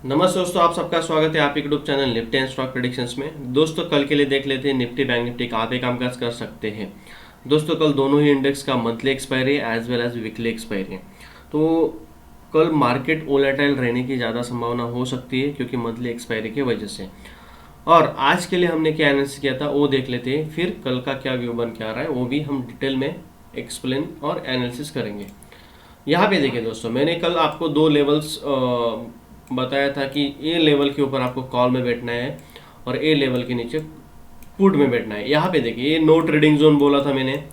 नमस्ते दोस्तों, आप सबका स्वागत है आप YouTube channel Nifty and stock predictions में। दोस्तों कल के लिए देख लेते हैं निफ्टी बैंक निफ्टी कहाँ पे कामकाज कर सकते हैं। दोस्तों कल दोनों ही इंडेक्स का monthly expiry as well as weekly expiry है। तो कल मार्केट वोलेटाइल रहने की ज़्यादा संभावना हो सकती है क्योंकि मंथली एक्सपायरी की वजह से। और आज के लिए हमने क्या एनालिसिस किया था वो देख लेते हैं, फिर कल का क्या व्यू बन के आ रहा है वो भी हम डिटेल में एक्सप्लेन और एनालिसिस करेंगे। यहाँ पे देखिए दोस्तों, मैंने कल आपको दो लेवल्स बताया था कि ए लेवल के ऊपर आपको कॉल में बैठना है और ए लेवल के नीचे पुट में बैठना है। यहाँ पे देखिए ये नो ट्रेडिंग जोन बोला था मैंने,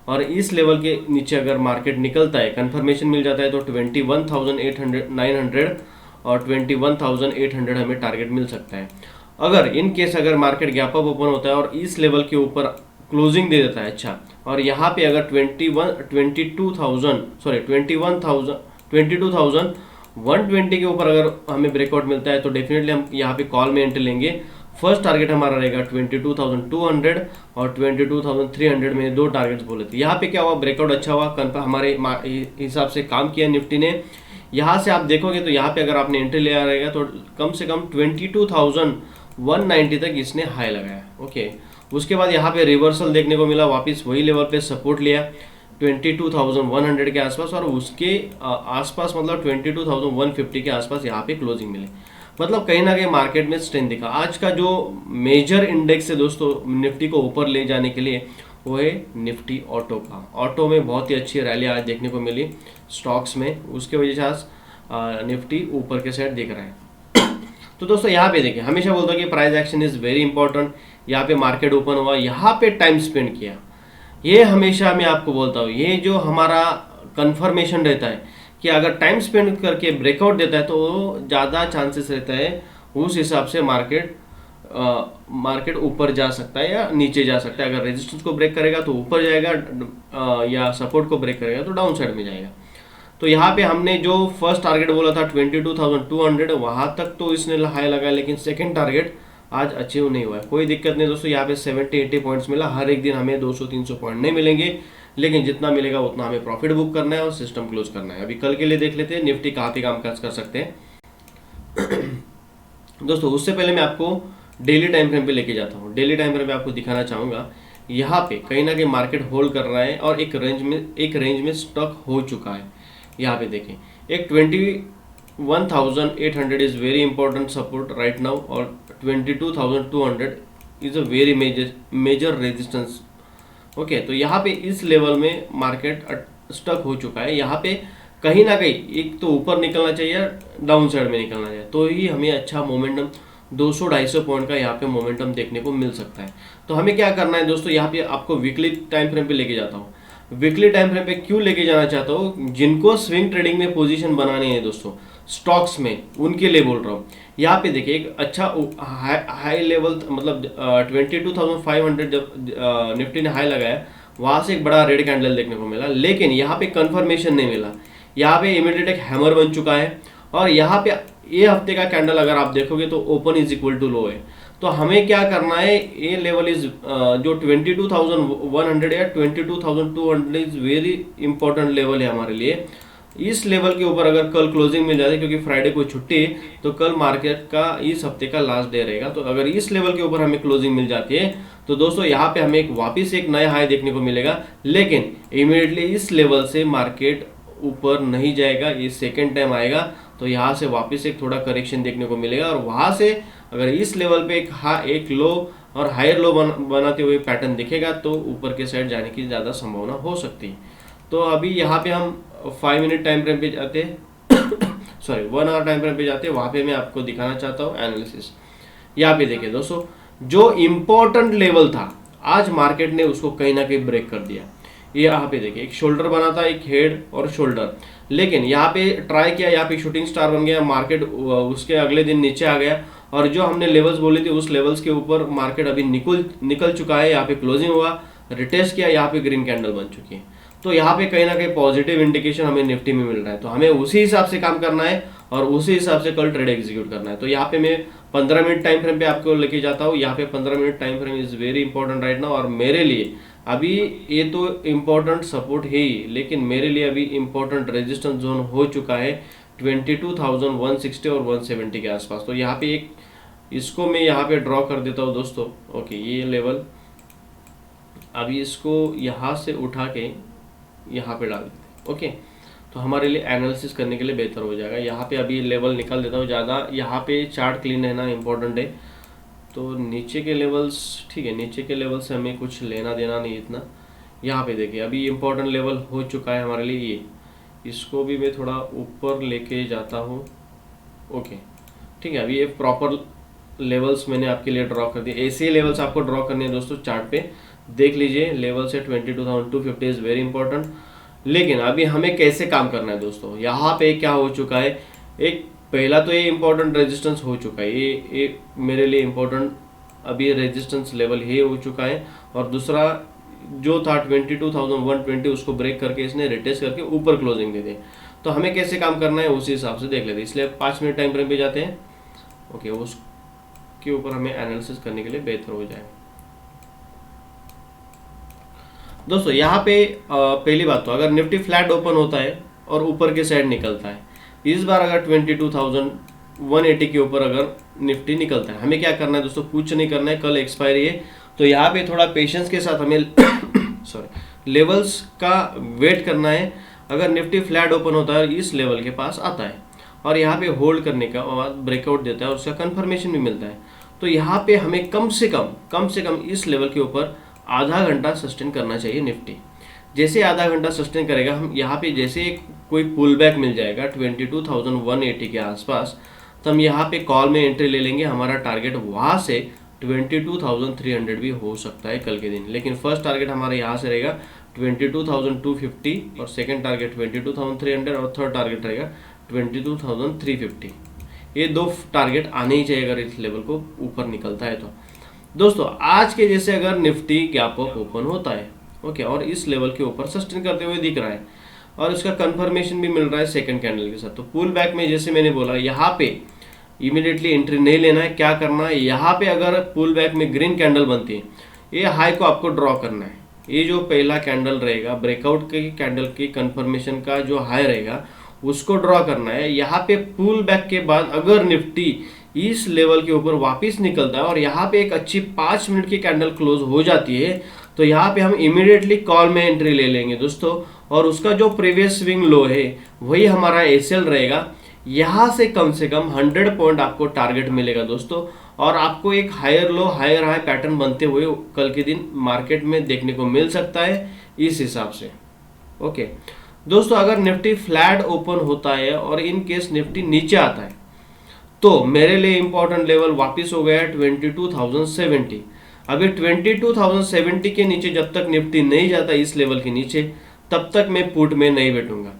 और इस लेवल के नीचे अगर मार्केट निकलता है, कंफर्मेशन मिल जाता है तो 21,900 और 21,800 हमें टारगेट मिल सकता है। अगर इन केस अगर मार्केट गैप अप ओपन होता है और इस लेवल के ऊपर क्लोजिंग दे देता है अच्छा, और यहाँ पे अगर 22,120 के ऊपर अगर हमें ब्रेकआउट मिलता है तो डेफिनेटली हम यहाँ पे कॉल में एंट्री लेंगे। फर्स्ट टारगेट हमारा रहेगा 22,200 और 22,300 में दो टारगेट्स बोले थे। यहाँ पे क्या हुआ, ब्रेकआउट अच्छा हुआ, हमारे हिसाब से काम किया निफ्टी ने। यहाँ से आप देखोगे तो यहाँ पे अगर आपने एंट्री लिया रहेगा तो कम से कम 22,190 तक इसने हाई लगाया। ओके, उसके बाद यहाँ पे रिवर्सल देखने को मिला, वापस वही लेवल पे सपोर्ट लिया 22,100 के आसपास, और उसके आसपास मतलब 22,150 के आसपास यहाँ पे क्लोजिंग मिले। मतलब कहीं ना कहीं मार्केट में स्ट्रेंथ दिखा। आज का जो मेजर इंडेक्स है दोस्तों निफ्टी को ऊपर ले जाने के लिए वो है निफ्टी ऑटो का। ऑटो में बहुत ही अच्छी रैली आज देखने को मिली स्टॉक्स में, उसके वजह से आज निफ्टी ऊपर के साइड दिख रहा है। तो दोस्तों यहाँ पे देखिए, हमेशा बोलता हूँ कि price action is very important. यहाँ पे मार्केट ओपन हुआ, यहाँ पे टाइम स्पेंड किया, ये हमेशा मैं आपको बोलता हूँ, ये जो हमारा कंफर्मेशन रहता है कि अगर टाइम स्पेंड करके ब्रेकआउट देता है तो ज़्यादा चांसेस रहता है उस हिसाब से मार्केट ऊपर जा सकता है या नीचे जा सकता है। अगर रेजिस्टेंस को ब्रेक करेगा तो ऊपर जाएगा, या सपोर्ट को ब्रेक करेगा तो डाउन साइड में जाएगा। तो यहाँ पे हमने जो फर्स्ट टारगेट बोला था 22,200, वहाँ तक तो इसने हाई लगा, लेकिन सेकेंड टारगेट आज अचीव नहीं हुआ है। कोई दिक्कत नहीं दोस्तों, यहाँ पे 70-80 पॉइंट्स मिला। हर एक दिन हमें 200-300 पॉइंट नहीं मिलेंगे, लेकिन जितना मिलेगा उतना हमें प्रॉफिट बुक करना है और सिस्टम क्लोज करना है। अभी कल के लिए देख लेते हैं निफ्टी कहाँ पे कामकाज कर सकते हैं। दोस्तों उससे पहले मैं आपको डेली टाइम फ्रेम पे लेके जाता हूँ। डेली टाइम फ्रेम पे आपको दिखाना चाहूँगा, यहाँ पे कहीं ना कहीं मार्केट होल्ड कर रहा है और एक रेंज में स्टक हो चुका है। यहाँ पे देखें, एक 21,800 is very important support right now, और 22,200 is a very major resistance. Okay, तो यहाँ पे इस लेवल में मार्केट स्टक हो चुका है। यहाँ पे कहीं ना कहीं एक तो ऊपर निकलना चाहिए, डाउन साइड में निकलना चाहिए, तो ही हमें अच्छा मोमेंटम 200-250 पॉइंट का यहाँ पे मोमेंटम देखने को मिल सकता है। तो हमें क्या करना है दोस्तों, यहाँ पे आपको वीकली टाइम फ्रेम पे लेके जाता हूँ। वीकली टाइम फ्रेम पे क्यों लेके जाना चाहता हूँ, जिनको स्विंग ट्रेडिंग में पोजीशन बनानी है दोस्तों स्टॉक्स में, उनके लिए बोल रहा हूँ। यहाँ पे देखिए एक अच्छा हाई लेवल, मतलब 22,500 जब निफ्टी ने हाई लगाया, वहाँ से एक बड़ा रेड कैंडल देखने को मिला, लेकिन यहाँ पे कंफर्मेशन नहीं मिला। यहाँ पे इमीडिएट एक हैमर बन चुका है, और यहाँ पे ये हफ्ते का कैंडल अगर आप देखोगे तो open is equal to low है। तो हमें क्या करना है, ये लेवल इज जो 22,100 या 22,200 इज वेरी इंपॉर्टेंट लेवल है हमारे लिए। इस लेवल के ऊपर अगर कल क्लोजिंग मिल जाती है, क्योंकि फ्राइडे को छुट्टी है, तो कल मार्केट का इस हफ्ते का लास्ट डे रहेगा। तो अगर इस लेवल के ऊपर हमें क्लोजिंग मिल जाती है तो दोस्तों यहाँ पे हमें वापस एक नया हाई देखने को मिलेगा, लेकिन इमीडिएटली इस लेवल से मार्केट ऊपर नहीं जाएगा, ये सेकेंड टाइम आएगा। तो यहाँ से वापस एक थोड़ा करेक्शन देखने को मिलेगा, और वहाँ से अगर इस लेवल पे एक लो और हायर लो बनाते हुए पैटर्न दिखेगा तो ऊपर के साइड जाने की ज़्यादा संभावना हो सकती है। तो अभी यहाँ पे हम 5 मिनट टाइम फ्रेम पे जाते हैं, सॉरी 1 आवर टाइम फ्रेम पे जाते हैं, वहाँ पे मैं आपको दिखाना चाहता हूँ एनालिसिस। यहाँ पे देखिए दोस्तों, जो इम्पोर्टेंट लेवल था आज मार्केट ने उसको कहीं ना कहीं ब्रेक कर दिया। यहाँ पे देखिए एक शोल्डर बना था, एक हेड और शोल्डर, लेकिन यहाँ पे ट्राई किया, यहाँ पे शूटिंग स्टार बन गया, मार्केट उसके अगले दिन नीचे आ गया, और जो हमने लेवल्स बोले थे उस लेवल्स के ऊपर मार्केट अभी निकल चुका है। यहाँ पे क्लोजिंग हुआ, रिटेस्ट किया, यहाँ पे ग्रीन कैंडल बन चुकी है। तो यहाँ पे कहीं ना कहीं पॉजिटिव इंडिकेशन हमें निफ्टी में मिल रहा है, तो हमें उसी हिसाब से काम करना है और उसी हिसाब से कल ट्रेड एग्जीक्यूट करना है। तो यहाँ पे मैं 15 मिनट टाइम फ्रेम पे आपको लेके जाता हूँ। यहाँ पे 15 minute time frame is very important right now, और मेरे लिए अभी ये तो इम्पोर्टेंट सपोर्ट है ही, लेकिन मेरे लिए अभी इम्पोर्टेंट रेजिस्टेंस जोन हो चुका है 22,160 और 170 के आसपास। तो यहाँ पे एक इसको मैं यहाँ पे ड्रॉ कर देता हूँ दोस्तों। ओके, ये लेवल अभी इसको यहाँ से उठा के यहाँ पे डाल देते। ओके, तो हमारे लिए एनालिसिस करने के लिए बेहतर हो जाएगा। यहाँ पे अभी लेवल निकाल देता हूँ, ज़्यादा यहाँ पे चार्ट क्लीन रहना इम्पोर्टेंट है। तो नीचे के लेवल्स ठीक है, नीचे के लेवल से हमें कुछ लेना देना नहीं इतना। यहाँ पे देखिए अभी इम्पोर्टेंट लेवल हो चुका है हमारे लिए ये, इसको भी मैं थोड़ा ऊपर लेके जाता हूँ। ओके ठीक है, अभी ये प्रॉपर लेवल्स मैंने आपके लिए ड्रॉ कर दिए। ऐसे लेवल्स आपको ड्रॉ करने हैं दोस्तों। चार्ट पे देख लीजिए, लेवल से 22,250 इज़ वेरी इंपॉर्टेंट। लेकिन अभी हमें कैसे काम करना है दोस्तों, यहाँ पे क्या हो चुका है, एक पहला तो ये इंपॉर्टेंट रेजिस्टेंस हो चुका है, ये मेरे लिए इंपॉर्टेंट अभी रेजिस्टेंस लेवल ये हो चुका है। और दूसरा जो था 22,120 उसको ब्रेक करके इसने रिटेस्ट करके ऊपर क्लोजिंग दे दी। तो हमें कैसे काम करना है उसी हिसाब से देख लेते हैं। इसलिए 5 मिनट टाइम फ्रेम पे जाते हैं। ओके, उसके ऊपर हमें एनालिसिस करने के लिए बेहतर हो जाए। दोस्तों यहाँ पे पहली बात तो अगर निफ्टी फ्लैट ओपन होता है और ऊपर के साइड निकलता है, इस बार अगर 22,180 के ऊपर अगर निफ्टी निकलता है, हमें क्या करना है दोस्तों, कुछ नहीं करना है। कल एक्सपायरी है तो यहाँ पे थोड़ा पेशेंस के साथ हमें सॉरी लेवल्स का वेट करना है। अगर निफ्टी फ्लैट ओपन होता है इस लेवल के पास आता है और यहाँ पे होल्ड करने का बाद ब्रेकआउट देता है और उसका कंफर्मेशन भी मिलता है, तो यहाँ पे हमें कम से कम इस लेवल के ऊपर आधा घंटा सस्टेन करना चाहिए निफ्टी। जैसे आधा घंटा सस्टेन करेगा, हम यहाँ पे जैसे कोई पुल बैक मिल जाएगा 22,180 के आसपास, तो हम यहाँ पे कॉल में एंट्री ले लेंगे। हमारा टारगेट वहाँ से 22,300 भी हो सकता है कल के दिन। लेकिन फर्स्ट टारगेट हमारा यहाँ से रहेगा 22,250 और सेकंड टारगेट 22,300 और थर्ड टारगेट रहेगा 22,350। ये दो टारगेट आने ही चाहिए अगर इस लेवल को ऊपर निकलता है। तो दोस्तों आज के जैसे अगर निफ्टी गैप अप ओपन होता है ओके और इस लेवल के ऊपर सस्टेन करते हुए दिख रहा है और इसका कंफर्मेशन भी मिल रहा है सेकंड कैंडल के साथ, तो पुल बैक में जैसे मैंने बोला यहाँ पे इमीडिएटली एंट्री नहीं लेना है। क्या करना है, यहाँ पे अगर पुल बैक में ग्रीन कैंडल बनती है, ये हाई को आपको ड्रॉ करना है। ये जो पहला कैंडल रहेगा ब्रेकआउट के कैंडल की कंफर्मेशन का जो हाई रहेगा उसको ड्रॉ करना है। यहाँ पे पुल बैक के बाद अगर निफ्टी इस लेवल के ऊपर वापस निकलता है और यहाँ पे एक अच्छी 5 मिनट की कैंडल क्लोज हो जाती है, तो यहाँ पे हम इमीडिएटली कॉल में एंट्री ले लेंगे दोस्तों। और उसका जो प्रीवियस स्विंग लो है वही हमारा एसएल रहेगा। यहाँ से कम 100 पॉइंट आपको टारगेट मिलेगा दोस्तों, और आपको एक higher low higher high pattern बनते हुए कल के दिन मार्केट में देखने को मिल सकता है इस हिसाब से। ओके दोस्तों, अगर निफ्टी फ्लैट ओपन होता है और इन केस निफ्टी नीचे आता है तो मेरे लिए इंपॉर्टेंट लेवल वापस हो गया 22,070। अभी 22,070 के नीचे जब तक निफ्टी नहीं जाता इस लेवल के नीचे, तब तक मैं पुट में नहीं बैठूंगा।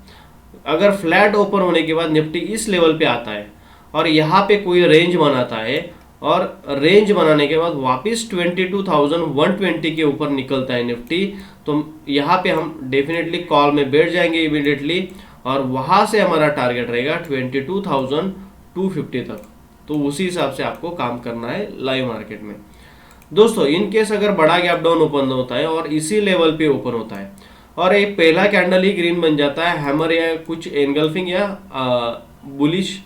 अगर फ्लैट ओपन होने के बाद निफ्टी इस लेवल पे आता है और यहाँ पे कोई रेंज बनाता है और रेंज बनाने के बाद वापस 22,120 के ऊपर निकलता है निफ्टी, तो यहाँ पे हम डेफिनेटली कॉल में बैठ जाएंगे इमीडिएटली और वहाँ से हमारा टारगेट रहेगा 22,250 तक। तो उसी हिसाब से आपको काम करना है लाइव मार्केट में दोस्तों। इन केस अगर बड़ा गैप डाउन ओपन होता है और इसी लेवल पे ओपन होता है और एक पहला कैंडल ही ग्रीन बन जाता है, हैमर या कुछ एनगल्फिंग या बुलिश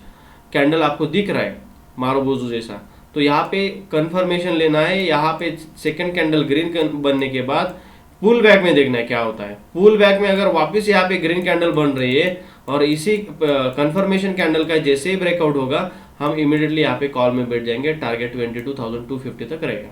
कैंडल आपको दिख रहा है मारुबोजू जैसा, तो यहाँ पे कंफर्मेशन लेना है। यहाँ पे सेकंड कैंडल ग्रीन बनने के बाद पुल बैक में देखना है क्या होता है। पुल बैक में अगर वापस यहाँ पे ग्रीन कैंडल बन रही है और इसी कंफर्मेशन कैंडल का जैसे ही ब्रेकआउट होगा, हम इमीडिएटली यहाँ पे कॉल में बैठ जाएंगे। टारगेट 22,250 तक रहेगा।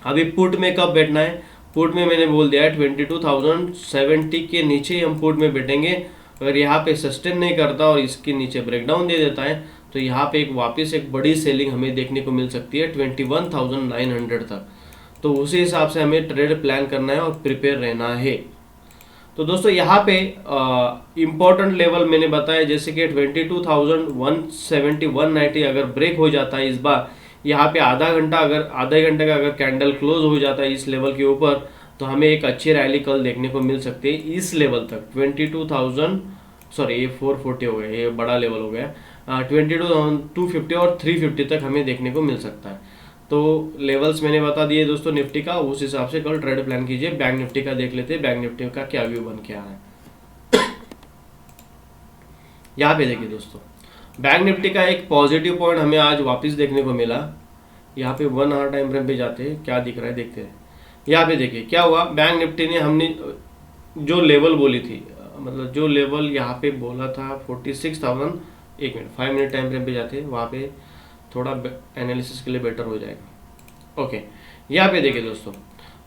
अभी पुट में कब बैठना है, पुट में मैंने बोल दिया है 22,070 के नीचे हम पुट में बैठेंगे। अगर यहाँ पे सस्टेन नहीं करता और इसके नीचे ब्रेकडाउन दे देता है तो यहाँ पे एक वापस एक बड़ी सेलिंग हमें देखने को मिल सकती है 21,900 तक। तो उसी हिसाब से हमें ट्रेड प्लान करना है और प्रिपेयर रहना है। तो दोस्तों यहाँ पे इम्पोर्टेंट लेवल मैंने बताया जैसे कि 22,170 190 अगर ब्रेक हो जाता है इस बार, यहाँ पे आधे घंटे का अगर कैंडल क्लोज हो जाता है इस लेवल के ऊपर, तो हमें एक अच्छी रैली कल देखने को मिल सकती है इस लेवल तक 22,000 सॉरी ये 440 हो गया, ये बड़ा लेवल हो गया 22,250 और 350 तक हमें देखने को मिल सकता है। तो लेवल्स मैंने बता दिए दोस्तों निफ्टी का, उस हिसाब से कल ट्रेड प्लान कीजिए। बैंक निफ्टी का देख लेते हैं बैंक निफ्टी का क्या व्यू बन के आ रहा है। यहाँ पे देखिए दोस्तों, बैंक निफ्टी का एक पॉजिटिव पॉइंट हमें आज वापस देखने को मिला। यहाँ पे 1 आवर टाइम फ्रेम पे जाते हैं, क्या दिख रहा है देखते हैं। यहाँ पे देखिए क्या हुआ, बैंक निफ्टी ने हमने जो लेवल बोली थी, मतलब जो लेवल यहाँ पे बोला था 46,000, 1 मिनट 5 मिनट टाइम फ्रेम पे जाते हैं, वहाँ पे थोड़ा एनालिसिस के लिए बेटर हो जाएगा। ओके, यहाँ पे देखिए दोस्तों,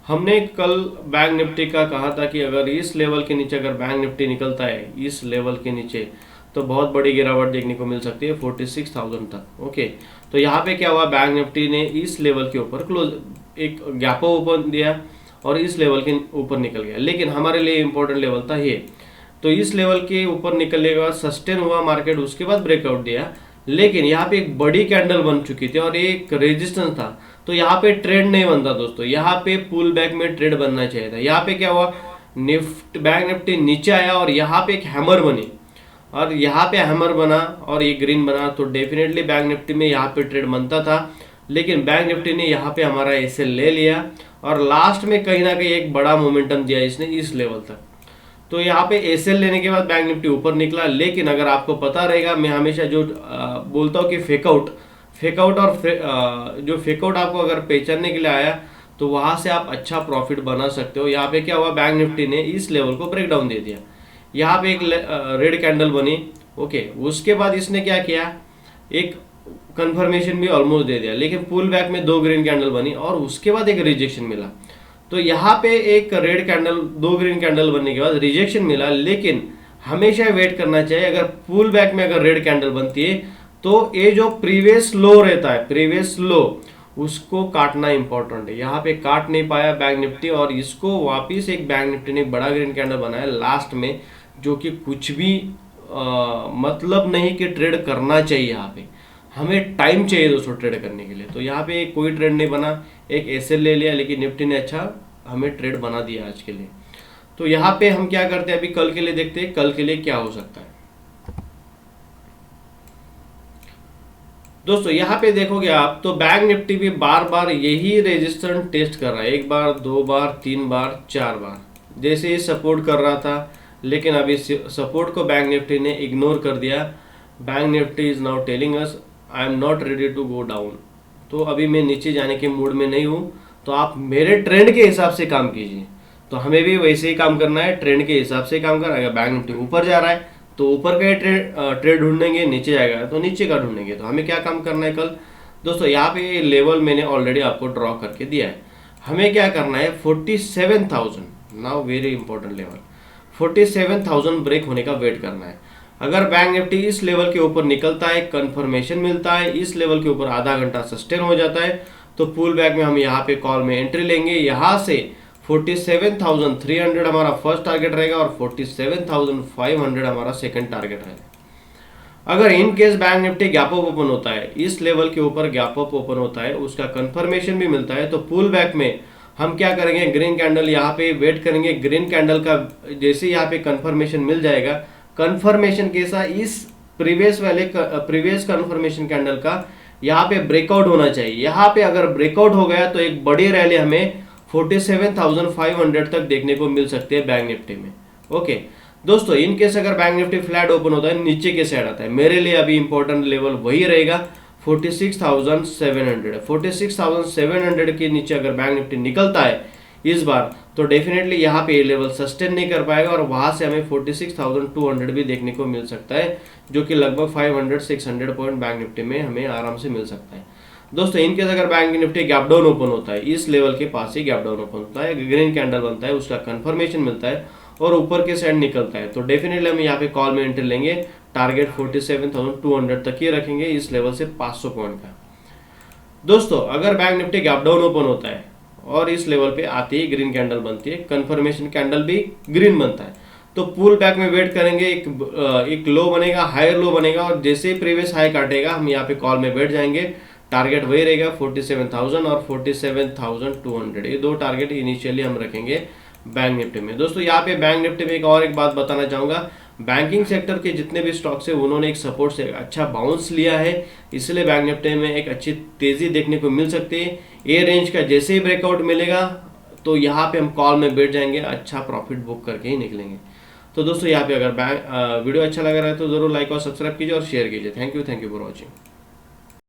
हमने कल बैंक निफ्टी का कहा था कि अगर इस लेवल के नीचे अगर बैंक निफ्टी निकलता है इस लेवल के नीचे, तो बहुत बड़ी गिरावट देखने को मिल सकती है 46,000 तक। ओके, तो यहाँ पे क्या हुआ, बैंक निफ्टी ने इस लेवल के ऊपर क्लोज एक गैप ओपन दिया और इस लेवल के ऊपर निकल गया, लेकिन हमारे लिए इंपॉर्टेंट लेवल था ये। तो इस लेवल के ऊपर निकलने के बाद सस्टेन हुआ मार्केट, उसके बाद ब्रेकआउट दिया, लेकिन यहाँ पे एक बड़ी कैंडल बन चुकी थी और एक रेजिस्टेंस था, तो यहाँ पे ट्रेड नहीं बनता दोस्तों, यहाँ पे पुल बैक में ट्रेड बनना चाहिए था। यहाँ पे क्या हुआ, बैंक निफ्टी नीचे आया और यहाँ पे एक हैमर बनी और यहाँ पे हैमर बना और ये ग्रीन बना, तो डेफिनेटली बैंक निफ्टी में यहाँ पे ट्रेड बनता था, लेकिन बैंक निफ्टी ने यहाँ पे हमारा एसएल ले लिया और लास्ट में कहीं ना कहीं एक बड़ा मोमेंटम दिया इसने इस लेवल तक। तो यहाँ पे एसएल लेने के बाद बैंक निफ्टी ऊपर निकला, लेकिन अगर आपको पता रहेगा, मैं हमेशा जो बोलता हूँ कि फेकआउट और जो फेकआउट आपको अगर पहचानने के लिए आया तो वहां से आप अच्छा प्रॉफिट बना सकते हो। यहाँ पे क्या हुआ, बैंक निफ्टी ने इस लेवल को ब्रेक डाउन दे दिया, यहाँ पे एक रेड कैंडल बनी। ओके, उसके बाद इसने क्या किया, एक कंफर्मेशन भी ऑलमोस्ट दे दिया, लेकिन पुल बैक में 2 ग्रीन कैंडल बनी और उसके बाद एक रिजेक्शन मिला। तो यहाँ पे एक रेड कैंडल, 2 ग्रीन कैंडल बनने के बाद रिजेक्शन मिला, लेकिन हमेशा वेट करना चाहिए। अगर पुल बैक में अगर रेड कैंडल बनती है तो ये जो प्रीवियस लो रहता है, प्रीवियस लो, उसको काटना इंपॉर्टेंट है। यहाँ पे काट नहीं पाया बैंक निफ्टी और इसको वापिस एक बैंक निफ्टी ने बड़ा ग्रीन कैंडल बनाया लास्ट में, जो कि कुछ भी मतलब नहीं कि ट्रेड करना चाहिए। यहाँ पे हमें टाइम चाहिए दोस्तों ट्रेड करने के लिए, तो यहाँ पे कोई ट्रेड नहीं बना, एक एसएल ले लिया, लेकिन निफ्टी ने अच्छा हमें ट्रेड बना दिया आज के लिए। तो यहाँ पे हम क्या करते हैं, अभी कल के लिए देखते हैं कल के लिए क्या हो सकता है। दोस्तों यहाँ पे देखोगे आप तो बैंक निफ्टी भी बार बार यही रेजिस्टेंस टेस्ट कर रहा है, 1 बार 2 बार 3 बार 4 बार, जैसे ये सपोर्ट कर रहा था, लेकिन अभी सपोर्ट को बैंक निफ्टी ने इग्नोर कर दिया। Bank Nifty is now telling us I am not ready to go down, तो अभी मैं नीचे जाने के मूड में नहीं हूँ, तो आप मेरे ट्रेंड के हिसाब से काम कीजिए। तो हमें भी वैसे ही काम करना है, ट्रेंड के हिसाब से काम करना है। अगर बैंक निफ्टी ऊपर जा रहा है तो ऊपर का ट्रेड ढूंढेंगे, नीचे जाएगा तो नीचे का ढूंढेंगे। तो हमें क्या काम करना है कल दोस्तों, यहाँ पे लेवल मैंने ऑलरेडी आपको ड्रॉ करके दिया है। हमें क्या करना है, 47,000, now very important level, 47,000 break होने का वेट करना है। अगर बैंक निफ्टी इस लेवल के ऊपर निकलता है, कंफर्मेशन मिलता है, इस लेवल के ऊपर आधा घंटा सस्टेन हो जाता है, तो पुल बैक में हम यहाँ पे कॉल में एंट्री लेंगे। यहाँ से 47,300 हमारा फर्स्ट टारगेट रहेगा और 47,500 हमारा सेकंड टारगेट रहेगा। अगर in case bank Nifty gap up open होता है, इस लेवल के ऊपर गैप अप ओपन होता है, उसका कंफर्मेशन भी मिलता है, तो पुल बैक में हम क्या करेंगे, ग्रीन कैंडल यहाँ पे वेट करेंगे। ग्रीन कैंडल का जैसे यहाँ पे कंफर्मेशन मिल जाएगा, कंफर्मेशन कैसा, इस प्रीवियस कंफर्मेशन कैंडल का यहाँ पे ब्रेकआउट होना चाहिए। यहाँ पे अगर ब्रेकआउट हो गया तो एक बड़ी रैली हमें 47,500 तक देखने को मिल सकती है बैंक निफ्टी में। ओके दोस्तों, इन केस अगर बैंक निफ्टी फ्लैट ओपन होता है, नीचे के साइड आता है, मेरे लिए अभी इंपॉर्टेंट लेवल वही रहेगा 46,700। 46,700 के नीचे अगर बैंक निफ्टी निकलता है इस बार, तो डेफिनेटली यहाँ पे ये लेवल सस्टेन नहीं कर पाएगा और वहां से हमें 46,200 भी देखने को मिल सकता है, जो कि लगभग 500-600 पॉइंट बैंक निफ्टी में हमें आराम से मिल सकता है। दोस्तों इन केस अगर bank Nifty gap down open होता है, इस लेवल के पास ही गैप डाउन ओपन होता है, ग्रीन कैंडल बनता है, उसका कंफर्मेशन मिलता है और ऊपर के साइड निकलता है, तो डेफिनेटली हम यहाँ पे कॉल में एंट्री लेंगे। टारगेट 47,200 तक ही रखेंगे, इस लेवल से 500 पॉइंट का। दोस्तों अगर bank Nifty gap down open होता है और इस लेवल पे आती है, ग्रीन कैंडल बनती है, कंफर्मेशन कैंडल भी ग्रीन बनता है, तो पुल बैक में वेट करेंगे। एक लो बनेगा, हायर लो बनेगा और जैसे ही प्रीवियस हाई काटेगा हम यहाँ पे कॉल में बैठ जाएंगे। टारगेट वही रहेगा 47,000 और 47,200, ये 2 टारगेट इनिशियली हम रखेंगे बैंक निफ्टी में। दोस्तों यहाँ पे बैंक निफ्टी में एक बात बताना चाहूंगा, बैंकिंग सेक्टर के जितने भी स्टॉक्स है उन्होंने एक सपोर्ट से अच्छा बाउंस लिया है, इसलिए बैंक निफ्टी में एक अच्छी तेजी देखने को मिल सकती है। ये रेंज का जैसे ही ब्रेकआउट मिलेगा तो यहाँ पे हम कॉल में बैठ जाएंगे, अच्छा प्रॉफिट बुक करके ही निकलेंगे। तो दोस्तों यहाँ पे अगर वीडियो अच्छा लग रहा है तो ज़रूर लाइक और सब्सक्राइब कीजिए और शेयर कीजिए। Thank you for watching.